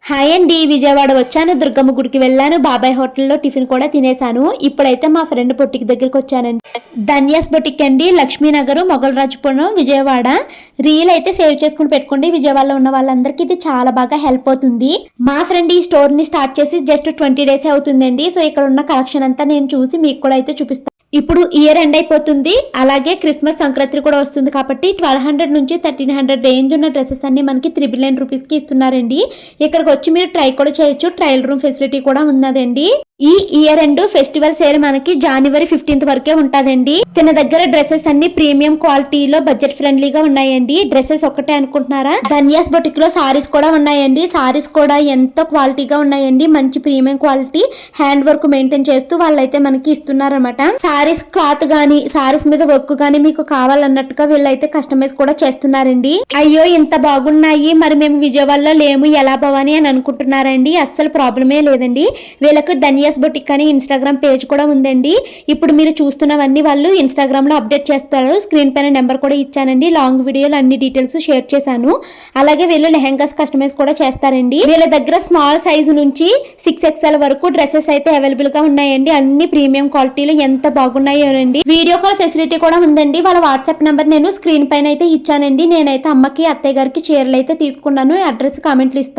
Hi అండి, విజయవాడ వచ్చాను. దుర్గమ్మ గుడికి వెళ్ళాను. బాబాయ్ హోటల్లో టిఫిన్ కూడా తినేసాను. ఇప్పుడైతే మా ఫ్రెండ్ బొట్టికి దగ్గరికి వచ్చానండి. ధన్యాస్ బొటిక్ అండి, లక్ష్మీనగర్, మొగలరాజుపురం, విజయవాడ. రీల్ అయితే సేవ్ చేసుకుని పెట్టుకోండి. విజయవాడలో ఉన్న వాళ్ళందరికీ ఇది చాలా బాగా హెల్ప్ అవుతుంది. మా ఫ్రెండ్ ఈ స్టోర్ ని స్టార్ట్ చేసి జస్ట్ 20 days అవుతుందండి. సో ఇక్కడ ఉన్న కలెక్షన్ అంతా నేను చూసి మీకు కూడా అయితే చూపిస్తాను. ఇప్పుడు ఇయర్ ఎండ్ అయిపోతుంది, అలాగే క్రిస్మస్ సంక్రాంతి కూడా వస్తుంది కాబట్టి 1200 నుంచి 1300 రేంజ్ ఉన్న డ్రెస్సెస్ అన్ని మనకి 999 రూపీస్కి ఇస్తున్నారండి. ఇక్కడికి వచ్చి మీరు ట్రై కూడా చేయొచ్చు. ట్రయల్ రూమ్ ఫెసిలిటీ కూడా ఉన్నదండి. ఈ ఇయర్ ఎండ్ ఫెస్టివల్ సేల్ మనకి January 15th వరకే ఉంటదండి. తన దగ్గర డ్రెస్సెస్ అన్ని ప్రీమియం క్వాలిటీలో బడ్జెట్ ఫ్రెండ్లీగా ఉన్నాయండి. డ్రెస్సెస్ ఒకటే అనుకుంటున్నారా? ధన్యాస్ బొటిక్ లో సారీస్ కూడా ఉన్నాయండి. సారీస్ కూడా ఎంతో క్వాలిటీగా ఉన్నాయండి. మంచి premium quality hand work maintain చేస్తూ వాళ్ళైతే మనకి ఇస్తున్నారన్నమాట. సారీస్ క్లాత్ గానీ, సారీస్ మీద వర్క్ గానీ మీకు కావాలన్నట్టుగా వీళ్ళైతే కస్టమైజ్ కూడా చేస్తున్నారండి. అయ్యో ఇంత బాగున్నాయి, మరి మేము విజయవాడలో లేము, ఎలా పోవని అని అనుకుంటున్నారండి. అస్సలు ప్రాబ్లమే లేదండి. వీళ్ళకు ధన్యాస్ బొటిక్ అని ఇన్స్టాగ్రామ్ పేజ్ కూడా ఉందండి. ఇప్పుడు మీరు చూస్తున్నవన్నీ వాళ్ళు ఇన్స్టాగ్రామ్ లో అప్డేట్ చేస్తారు. స్క్రీన్ పైన నెంబర్ కూడా ఇచ్చానండి. లాంగ్ వీడియోలో అన్ని డీటెయిల్స్ షేర్ చేశాను. అలాగే వీళ్ళు లెహెంగాస్ కస్టమైజ్ కూడా చేస్తారండి. వీళ్ళ దగ్గర స్మాల్ సైజు నుంచి 6XL వరకు డ్రెస్సెస్ అయితే అవైలబుల్ గా ఉన్నాయండి. అన్ని ప్రీమియం క్వాలిటీలో ఎంత బాగున్నాయో అండి. వీడియో కాల్ ఫెసిలిటీ కూడా ఉందండి. వాళ్ళ వాట్సాప్ నెంబర్ నేను స్క్రీన్ పైన అయితే ఇచ్చానండి. నేనైతే అమ్మకి, అత్తయ్య గారికి చీరలు అయితే తీసుకున్నాను. అడ్రస్ కామెంట్లు ఇస్తాను.